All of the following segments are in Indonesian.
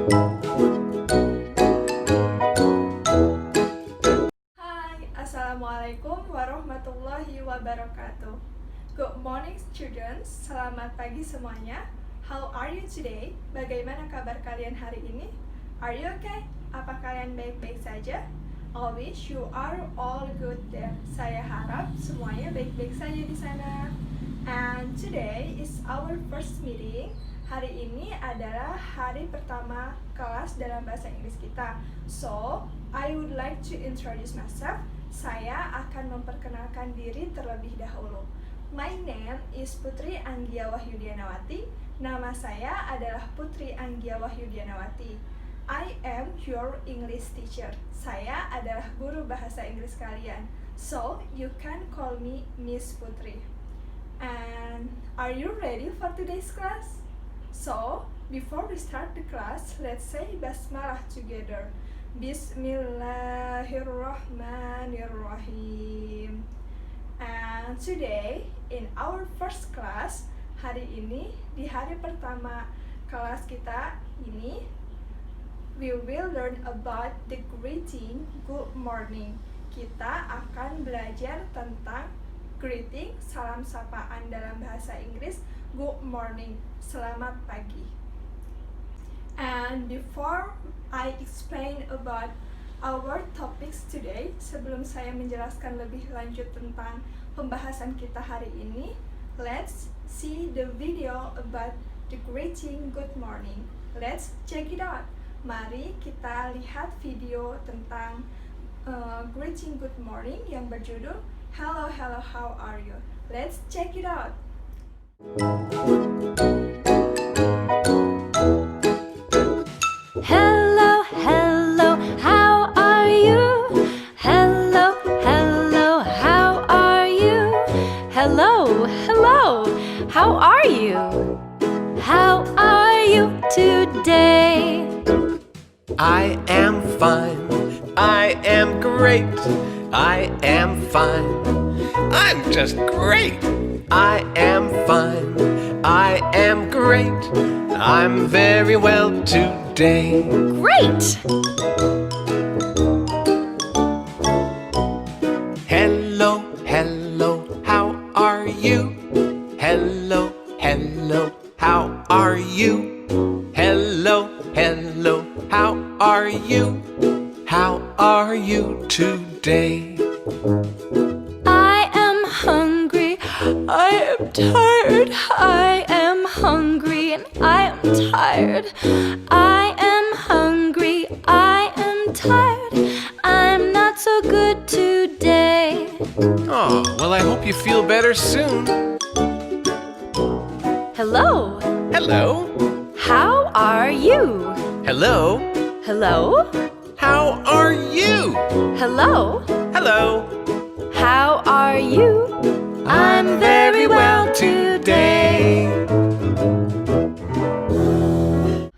Hai, Assalamualaikum warahmatullahi wabarakatuh. Good morning students, selamat pagi semuanya. How are you today? Bagaimana kabar kalian hari ini? Are you okay? Apa kalian baik-baik saja? I wish you are all good there. Saya harap semuanya baik-baik saja di sana. And today is our first meeting. Hari ini adalah hari pertama kelas dalam bahasa Inggris kita. So, I would like to introduce myself. Saya akan memperkenalkan diri terlebih dahulu. My name is Putri Anggia Wahyudianawati. Nama saya adalah Putri Anggia Wahyudianawati. I am your English teacher. Saya adalah guru bahasa Inggris kalian. So, you can call me Miss Putri. And are you ready for today's class? So, before we start the class, let's say Basmalah together. Bismillahirrahmanirrahim. And today, in our first class, hari ini, di hari pertama kelas kita ini, we will learn about the greeting good morning. Kita akan belajar tentang greeting, salam sapaan dalam bahasa Inggris, good morning, selamat pagi. And before I explain about our topics today, sebelum saya menjelaskan lebih lanjut tentang pembahasan kita hari ini, let's see the video about the greeting good morning. Let's check it out. Mari kita lihat video tentang greeting good morning yang berjudul Hello, hello, how are you? Let's check it out. Hello, hello, how are you? Hello, hello, how are you? Hello, hello, how are you? How are you today? I am fine. I am great. I am fine. I'm just great. I am fine. I am great. I'm very well today. Great! Hello, hello, how are you? Hello, hello, how are you? Hello, hello, how are you? How are you today? I am hungry, I am tired, I am hungry and I am tired. I am hungry, I am tired, I'm not so good today. Oh, well, I hope you feel better soon. Hello, Hello, how are you? hello, Hello, how are you? hello, Hello, how are you? I'm very well today.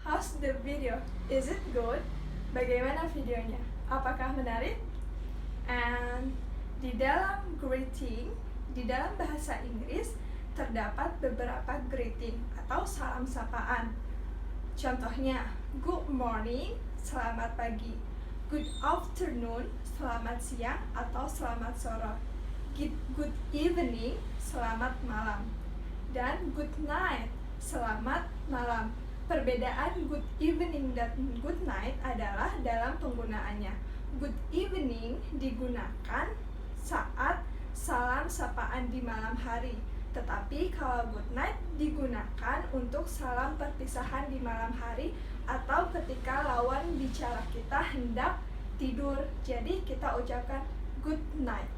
How's the video? Is it good? Bagaimana videonya? Apakah menarik? And di dalam greeting, di dalam bahasa Inggris terdapat beberapa greeting atau salam sapaan. Contohnya, good morning, selamat pagi. Good afternoon, selamat siang atau selamat sore. Good evening, selamat malam. Dan good night, selamat malam. Perbedaan good evening dan good night adalah dalam penggunaannya. Good evening digunakan saat salam sapaan di malam hari. Tetapi kalau good night digunakan untuk salam perpisahan di malam hari atau ketika lawan bicara kita hendak tidur. Jadi kita ucapkan good night.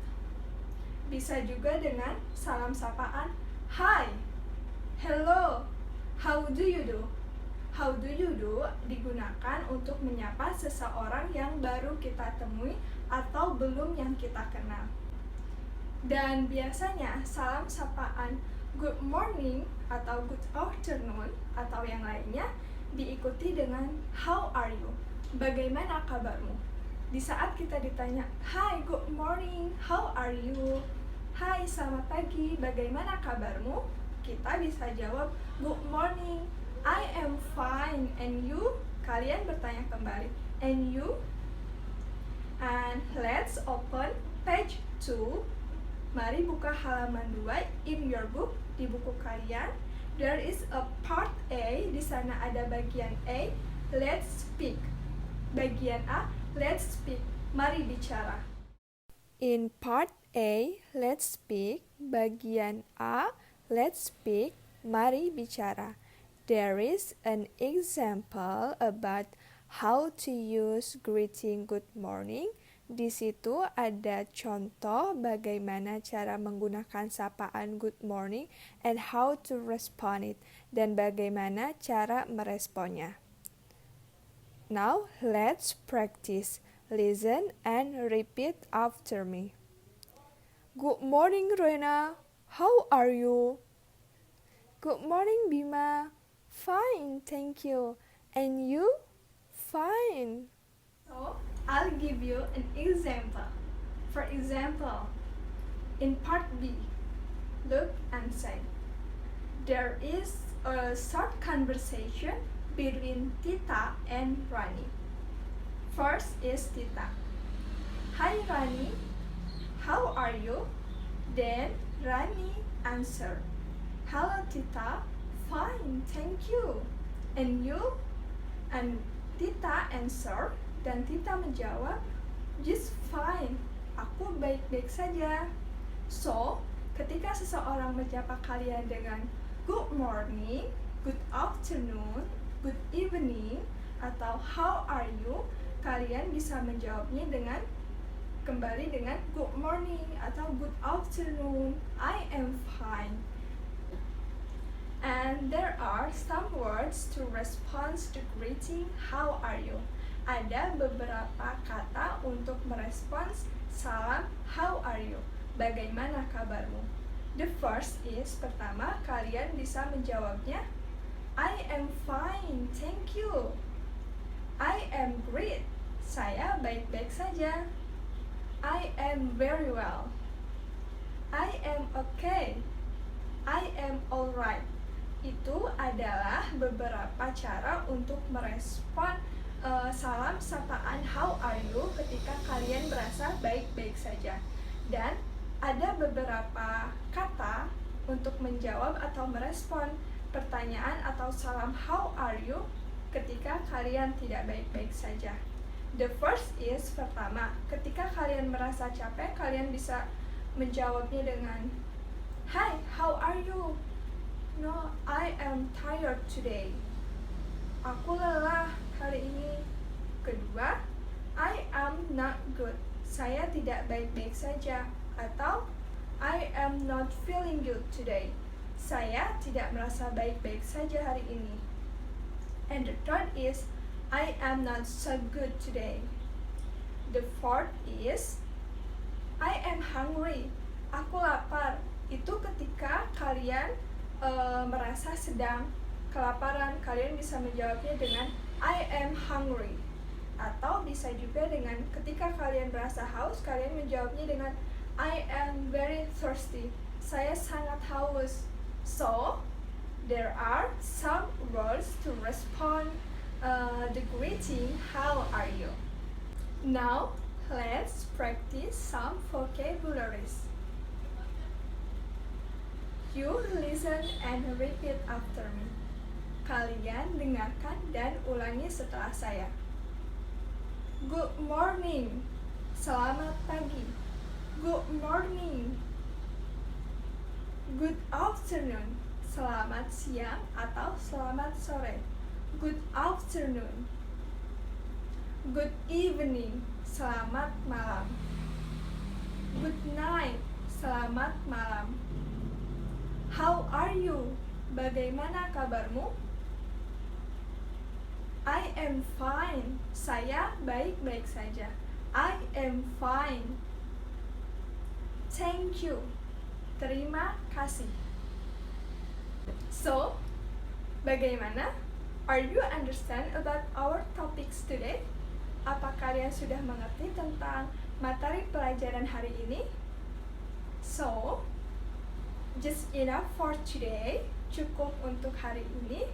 Bisa juga dengan salam sapaan hi, hello, how do you do? How do you do digunakan untuk menyapa seseorang yang baru kita temui atau belum yang kita kenal. Dan biasanya salam sapaan good morning atau good afternoon atau yang lainnya diikuti dengan how are you? Bagaimana kabarmu? Di saat kita ditanya, hi, good morning, how are you? Hai, selamat pagi, bagaimana kabarmu? Kita bisa jawab, good morning, I am fine, and you? Kalian bertanya kembali, and you? And let's open page 2. Mari buka halaman 2 in your book, di buku kalian. There is a part A, di sana ada bagian A, let's speak. Bagian A, let's speak, mari bicara. In part A, let's speak, bagian A, let's speak, mari bicara. There is an example about how to use greeting good morning. Di situ ada contoh bagaimana cara menggunakan sapaan good morning and how to respond it, dan bagaimana cara meresponnya. Now let's practice. Listen and repeat after me. Good morning, Rena. How are you? Good morning, Bima. Fine, thank you. And you? Fine. So, I'll give you an example. For example, in part B, look and say, there is a short conversation between Tita and Rani. First is Tita. Hi Rani, how are you? Then Rani answered, hello Tita, fine, thank you. And you? And Tita answered, dan Tita menjawab, just fine, aku baik-baik saja. So, ketika seseorang menyapa kalian dengan good morning, good afternoon, good evening, atau how are you, kalian bisa menjawabnya dengan kembali dengan good morning atau good afternoon, I am fine. And there are some words to respond to greeting, how are you? Ada beberapa kata untuk merespons salam, how are you? Bagaimana kabarmu? The first is, pertama, kalian bisa menjawabnya, I am fine, thank you. I am great, saya baik-baik saja. I am very well. I am okay. I am alright. Itu adalah beberapa cara untuk merespon salam sapaan how are you ketika kalian merasa baik-baik saja. Dan ada beberapa kata untuk menjawab atau merespon pertanyaan atau salam how are you ketika kalian tidak baik-baik saja. The first is, pertama, ketika kalian merasa capek, kalian bisa menjawabnya dengan hi, how are you? No, I am tired today. Aku lelah hari ini. Kedua, I am not good. Saya tidak baik-baik saja. Atau I am not feeling good today. Saya tidak merasa baik-baik saja hari ini. And the third is, I am not so good today. The fourth is, I am hungry. Aku lapar. Itu ketika kalian merasa sedang kelaparan, kalian bisa menjawabnya dengan I am hungry. Atau bisa juga dengan ketika kalian merasa haus, kalian menjawabnya dengan I am very thirsty. Saya sangat haus. So, there are some words to respond the greeting, how are you? Now, let's practice some vocabularies. You listen and repeat after me. Kalian dengarkan dan ulangi setelah saya. Good morning. Selamat pagi. Good morning. Good afternoon. Selamat siang atau selamat sore. Good afternoon. Good evening. Selamat malam. Good night. Selamat malam. How are you? Bagaimana kabarmu? I am fine. Saya baik-baik saja. I am fine. Thank you. Terima kasih. So, bagaimana? Are you understand about our topics today? Apa kalian sudah mengerti tentang materi pelajaran hari ini? So, just enough for today. Cukup untuk hari ini.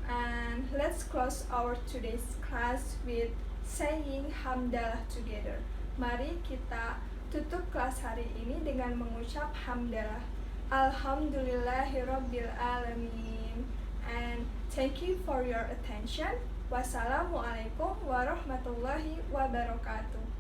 And let's close our today's class with saying hamdalah together. Mari kita tutup kelas hari ini dengan mengucap hamdalah. Alhamdulillahirabbil alamin. And thank you for your attention. Wassalamualaikum warahmatullahi wabarakatuh.